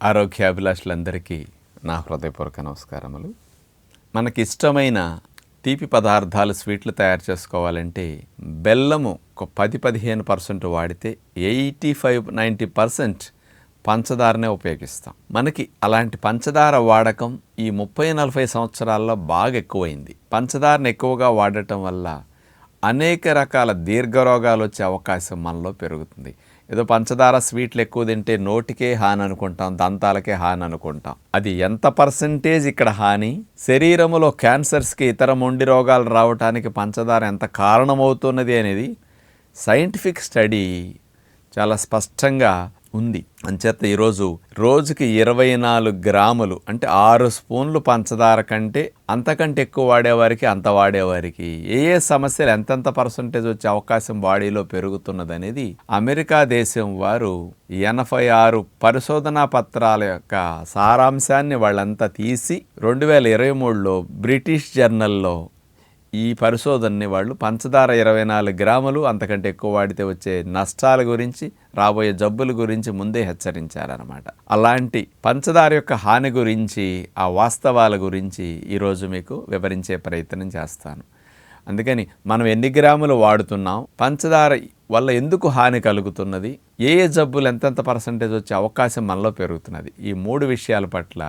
ఆరోగ్యాభిలాషులందరికీ నా హృదయపూర్వక నమస్కారములు. మనకి ఇష్టమైన తీపి పదార్థాలు స్వీట్లు తయారు చేసుకోవాలంటే బెల్లము ఒక 10-15% వాడితే 85-90% పంచదారనే ఉపయోగిస్తాం. మనకి అలాంటి పంచదార వాడకం ఈ 30-40 సంవత్సరాల్లో బాగా ఎక్కువైంది. పంచదారను ఎక్కువగా వాడటం వల్ల అనేక రకాల దీర్ఘరోగాలు వచ్చే అవకాశం మనలో పెరుగుతుంది. ఏదో పంచదార స్వీట్లు ఎక్కువ తింటే నోటికే హాని అనుకుంటాం, దంతాలకే హాని అనుకుంటాం. అది ఎంత పర్సంటేజ్ ఇక్కడ హాని, శరీరంలో క్యాన్సర్స్కి ఇతర మొండి రోగాలు రావడానికి పంచదార ఎంత కారణమవుతున్నది అనేది సైంటిఫిక్ స్టడీ చాలా స్పష్టంగా ఉంది. అంచేత ఈరోజు రోజుకి 24 గ్రాములు అంటే 6 స్పూన్లు పంచదార కంటే అంతకంటే ఎక్కువ వాడేవారికి అంత వాడేవారికి ఏ సమస్యలు ఎంతెంత పర్సంటేజ్ వచ్చే అవకాశం బాడీలో పెరుగుతున్నది అనేది అమెరికా దేశం వారు 86 పరిశోధనా పత్రాల యొక్క సారాంశాన్ని వాళ్ళంతా తీసి 2023లో బ్రిటిష్ జర్నల్లో ఈ పరిశోధనని వాళ్ళు పంచదార 24 గ్రాములు అంతకంటే ఎక్కువ వాడితే వచ్చే నష్టాల గురించి, రాబోయే జబ్బుల గురించి ముందే హెచ్చరించారన్నమాట. అలాంటి పంచదార యొక్క హాని గురించి, ఆ వాస్తవాల గురించి ఈరోజు మీకు వివరించే ప్రయత్నం చేస్తాను. అందుకని మనం ఎన్ని గ్రాములు వాడుతున్నాం, పంచదార వల్ల ఎందుకు హాని కలుగుతున్నది, ఏ జబ్బులు ఎంతెంత పర్సంటేజ్ వచ్చే అవకాశం మనలో పెరుగుతున్నది, ఈ 3 విషయాల పట్ల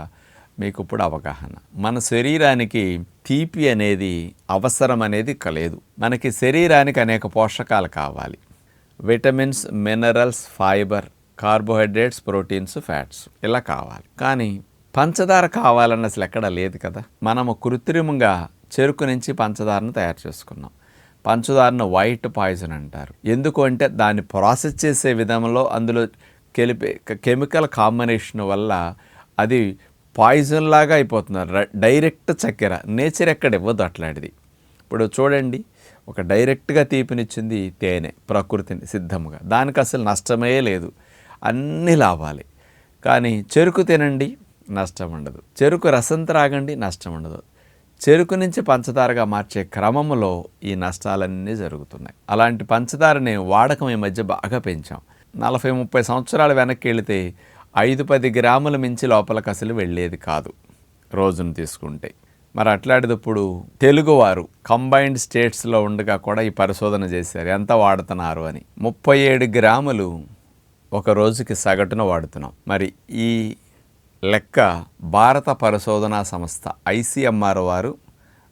మీకు ఇప్పుడు అవగాహన. మన శరీరానికి తీపి అనేది అవసరం అనేది లేదు. మనకి శరీరానికి అనేక పోషకాలు కావాలి. Vitamins, minerals, fibre, carbohydrates, proteins, fats ఇలా కావాలి. కానీ పంచదార కావాలన్న అసలు ఎక్కడ లేదు కదా. మనము కృత్రిమంగా చెరుకు నుంచి పంచదారను తయారు చేసుకున్నాం. పంచదారను వైట్ పాయిజన్ అంటారు. ఎందుకు అంటే దాన్ని ప్రాసెస్ చేసే విధంలో అందులో కెమికల్ కాంబినేషన్ వల్ల అది పాయిజన్ లాగా అయిపోతున్నారు. డైరెక్ట్ చక్కెర నేచర్ ఎక్కడ ఇవ్వదు అట్లాంటిది. ఇప్పుడు చూడండి, ఒక డైరెక్ట్గా తీపినిచ్చింది తేనె, ప్రకృతిని సిద్ధముగా, దానికి అసలు నష్టమే లేదు, అన్ని లాభాలే. కానీ చెరుకు తినండి, నష్టం ఉండదు. చెరుకు రసం త్రాగండి, నష్టం ఉండదు. చెరుకు నుంచి పంచదారగా మార్చే క్రమంలో ఈ నష్టాలన్నీ జరుగుతున్నాయి. అలాంటి పంచదారని వాడకం ఈ మధ్య బాగా పెంచాం. 40-30 సంవత్సరాలు వెనక్కి వెళితే 5-10 గ్రాముల మించి లోపలికి అసలు వెళ్ళేది కాదు రోజును తీసుకుంటే. మరి అట్లాంటిదప్పుడు తెలుగువారు కంబైన్డ్ స్టేట్స్లో ఉండగా కూడా ఈ పరిశోధన చేశారు ఎంత వాడుతున్నారు అని. 37 గ్రాములు ఒక రోజుకి సగటున వాడుతున్నాం. మరి ఈ లెక్క భారత పరిశోధనా సంస్థ ICMR వారు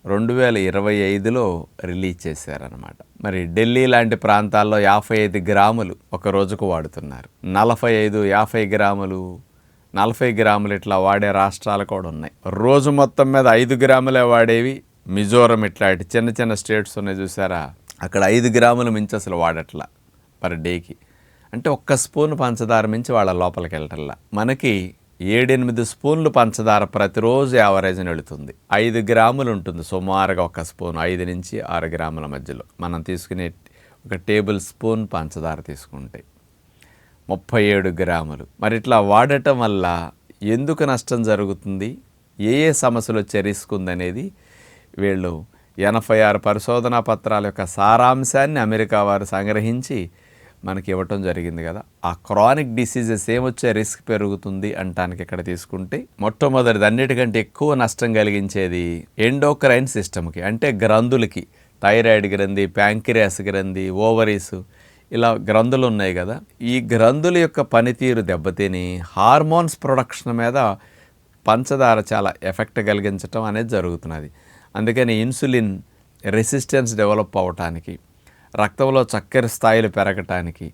2025లో రిలీజ్ చేశారనమాట. మరి ఢిల్లీ లాంటి ప్రాంతాల్లో 55 గ్రాములు ఒక రోజుకు వాడుతున్నారు. 45-50 గ్రాములు, 40 గ్రాములు ఇట్లా వాడే రాష్ట్రాలు కూడా ఉన్నాయి. రోజు మొత్తం మీద 5 గ్రాములే వాడేవి మిజోరం ఇట్లాంటి చిన్న చిన్న స్టేట్స్ ఉన్నాయి చూసారా, అక్కడ 5 గ్రాములు మించి అసలు వాడట్లా పర్ డేకి. అంటే 1 స్పూన్ పంచదార మించి వాళ్ళ లోపలికి వెళ్ళటల్లా. మనకి 7-8 స్పూన్లు పంచదార ప్రతిరోజు యావరేజ్ని వెళుతుంది. 5 గ్రాములు ఉంటుంది సుమారుగా 1 స్పూన్, 5-6 గ్రాముల మధ్యలో. మనం తీసుకునే ఒక టేబుల్ స్పూన్ పంచదార తీసుకుంటే 37 గ్రాములు. మరి ఇట్లా వాడటం వల్ల ఎందుకు నష్టం జరుగుతుంది, ఏ సమస్యలు వచ్చే రిస్క్ ఉందనేది వీళ్ళు 86 పరిశోధనా పత్రాల యొక్క సారాంశాన్ని అమెరికా వారు సంగ్రహించి మనకి ఇవ్వటం జరిగింది కదా. ఆ క్రానిక్ డిసీజెస్ ఏమొచ్చే రిస్క్ పెరుగుతుంది అంటానికి ఇక్కడ తీసుకుంటే మొట్టమొదటిది అన్నిటికంటే ఎక్కువ నష్టం కలిగించేది ఎండోక్రైన్ సిస్టమ్కి, అంటే గ్రంథులకి. థైరాయిడ్ గ్రంథి, ప్యాంక్రియాస్ గ్రంథి, ఓవరీస్ ఇలా గ్రంథులు ఉన్నాయి కదా. ఈ గ్రంథుల యొక్క పనితీరు దెబ్బతిని హార్మోన్స్ ప్రొడక్షన్ మీద పంచదార చాలా ఎఫెక్ట్ కలిగించటం అనేది జరుగుతున్నది. అందుకని ఇన్సులిన్ రెసిస్టెన్స్ డెవలప్ అవ్వటానికి, రక్తంలో చక్కెర స్థాయిలు పెరగటానికి,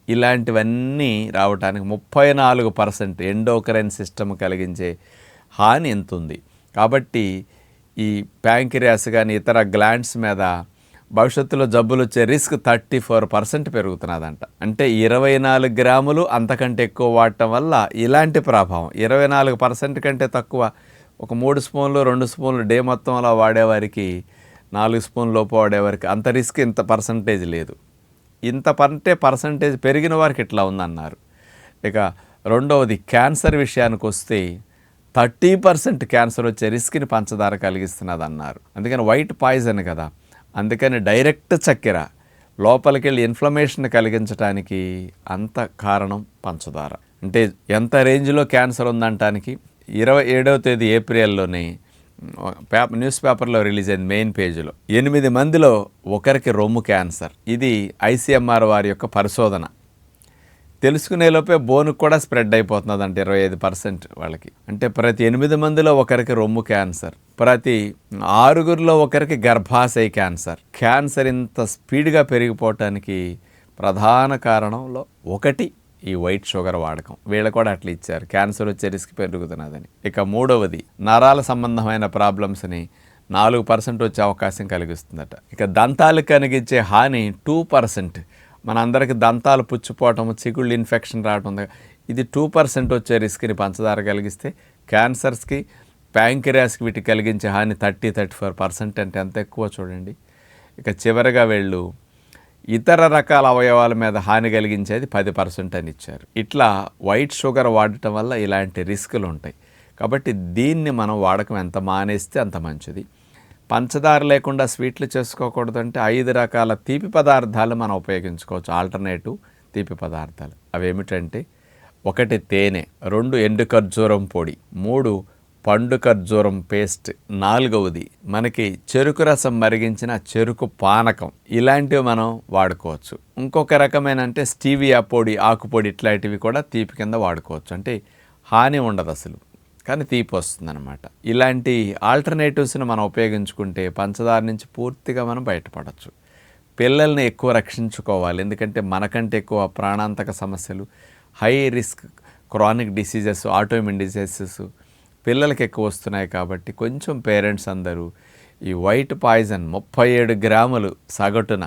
ఇలాంటివన్నీ రావటానికి 34% ఎండోక్రైన్ సిస్టమ్ కలిగించే హాని ఎంత ఉంది. కాబట్టి ఈ ప్యాంక్రియాస్ కానీ ఇతర గ్లాండ్స్ మీద భవిష్యత్తులో జబ్బులు వచ్చే రిస్క్ 34% పెరుగుతున్నదంట. అంటే 24 గ్రాములు అంతకంటే ఎక్కువ వాడటం వల్ల ఇలాంటి ప్రభావం. 24% కంటే తక్కువ ఒక 3 స్పూన్లు 2 స్పూన్లు డే మొత్తంలో వాడేవారికి, 4 స్పూన్ల లోపు వాడేవారికి అంత రిస్క్ ఇంత పర్సంటేజ్ లేదు. ఇంత పర్సంటేజ్ పెరిగిన వారికి ఇట్లా ఉందన్నారు. ఇక రెండవది క్యాన్సర్ విషయానికి వస్తే 30% క్యాన్సర్ వచ్చే రిస్క్ని పంచదార కలిగిస్తున్నది అన్నారు. అందుకని వైట్ పాయిజన్ కదా, అందుకని డైరెక్ట్ చక్కెర లోపలికి వెళ్ళి ఇన్ఫ్లమేషన్ కలిగించడానికి అంత కారణం పంచదార. అంటే ఎంత రేంజ్లో క్యాన్సర్ ఉందంటానికి 27వ తేదీ ఏప్రిల్లోని న్యూస్ పేపర్లో రిలీజ్ అయింది మెయిన్ పేజీలో 8 మందిలో ఒకరికి రొమ్ము క్యాన్సర్. ఇది ICMR వారి యొక్క పరిశోధన. తెలుసుకునే లోపే బోనుకు కూడా స్ప్రెడ్ అయిపోతున్నది అంటే 25% వాళ్ళకి. అంటే ప్రతి 8 మందిలో ఒకరికి రొమ్ము క్యాన్సర్, ప్రతి 6గురిలో ఒకరికి గర్భాశయ క్యాన్సర్. క్యాన్సర్ ఇంత స్పీడ్గా పెరిగిపోవటానికి ప్రధాన కారణంలో ఒకటి ఈ వైట్ షుగర్ వాడకం. వీళ్ళు కూడా అట్లా ఇచ్చారు, క్యాన్సర్ వచ్చే రిస్క్ పెరుగుతున్నదని. ఇక మూడవది నరాల సంబంధమైన ప్రాబ్లమ్స్ని 4% వచ్చే అవకాశం కలిగిస్తుందట. ఇక దంతాలకు కలిగించే హాని 2%. మనందరికీ దంతాలు పుచ్చిపోవటం, చిగుళ్ళు ఇన్ఫెక్షన్ రావటం ఉంది. ఇది 2% వచ్చే రిస్క్ని పంచదార కలిగిస్తే క్యాన్సర్స్కి, ప్యాంక్రియాస్కి వీటికి కలిగించే హాని 30-34%. అంటే ఎంత ఎక్కువ చూడండి. ఇక చివరిగా వీళ్ళు ఇతర రకాల అవయవాల మీద హాని కలిగించేది 10% అని ఇచ్చారు. ఇట్లా వైట్ షుగర్ వాడటం వల్ల ఇలాంటి రిస్కులు ఉంటాయి. కాబట్టి దీన్ని మనం వాడకం ఎంత మానేస్తే అంత మంచిది. పంచదార లేకుండా స్వీట్లు చేసుకోకూడదు అంటే 5 రకాల తీపి పదార్థాలు మనం ఉపయోగించుకోవచ్చు, ఆల్టర్నేటివ్ తీపి పదార్థాలు. అవి ఏమిటంటే 1 తేనె, 2 ఎండు ఖర్జూరం పొడి, 3 పండు ఖర్జూరం పేస్ట్, 4వది మనకి చెరుకు రసం మరిగించిన చెరుకు పానకం. ఇలాంటివి మనం వాడుకోవచ్చు. ఇంకొక రకమైన అంటే స్టీవియా పొడి, ఆకుపొడి, ఇట్లాంటివి కూడా తీపి కింద వాడుకోవచ్చు. అంటే హాని ఉండదు అసలు, కానీ తీపి వస్తుందన్నమాట. ఇలాంటి ఆల్టర్నేటివ్స్ని మనం ఉపయోగించుకుంటే పంచదార నుంచి పూర్తిగా మనం బయటపడవచ్చు. పిల్లల్ని ఎక్కువ రక్షించుకోవాలి, ఎందుకంటే మనకంటే ఎక్కువ ప్రాణాంతక సమస్యలు, high risk chronic diseases, autoimmune diseases పిల్లలకి ఎక్కువ వస్తున్నాయి. కాబట్టి కొంచెం పేరెంట్స్ అందరూ ఈ వైట్ పాయిజన్ 37 గ్రాములు సగటున,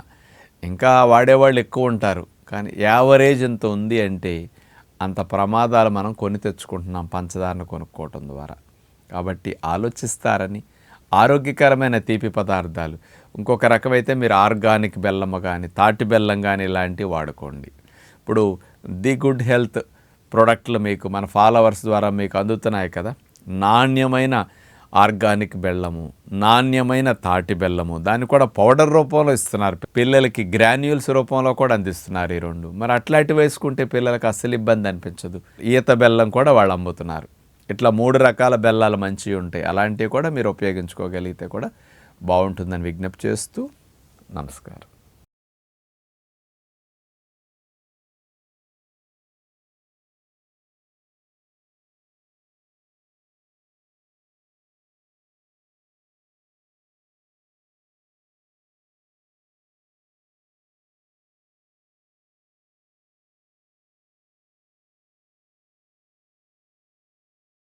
ఇంకా వాడేవాళ్ళు ఎక్కువ ఉంటారు, కానీ యావరేజ్ ఎంత ఉంది అంటే అంత ప్రమాదాలు మనం కొని తెచ్చుకుంటున్నాం పంచదారను కొనుక్కోవటం ద్వారా. కాబట్టి ఆలోచిస్తారని ఆరోగ్యకరమైన తీపి పదార్థాలు, ఇంకొక రకమైతే మీరు ఆర్గానిక్ బెల్లం కానీ, తాటి బెల్లం కానీ ఇలాంటివి వాడుకోండి. ఇప్పుడు ది గుడ్ హెల్త్ ప్రోడక్ట్లు మీకు మన ఫాలోవర్స్ ద్వారా మీకు అందుతున్నాయి కదా. నాణ్యమైన ఆర్గానిక్ బెల్లము, నాణ్యమైన తాటి బెల్లము, దాన్ని కూడా పౌడర్ రూపంలో ఇస్తున్నారు. పిల్లలకి గ్రాన్యూల్స్ రూపంలో కూడా అందిస్తున్నారు ఈ 2. మరి అట్లాంటివి వేసుకుంటే పిల్లలకి అస్సలు ఇబ్బంది అనిపించదు. ఈత బెల్లం కూడా వాళ్ళు అమ్ముతున్నారు. ఇట్లా 3 రకాల బెల్లాలు మంచివి ఉంటాయి. అలాంటివి కూడా మీరు ఉపయోగించుకోగలిగితే కూడా బాగుంటుందని విజ్ఞప్తి చేస్తూ నమస్కారం.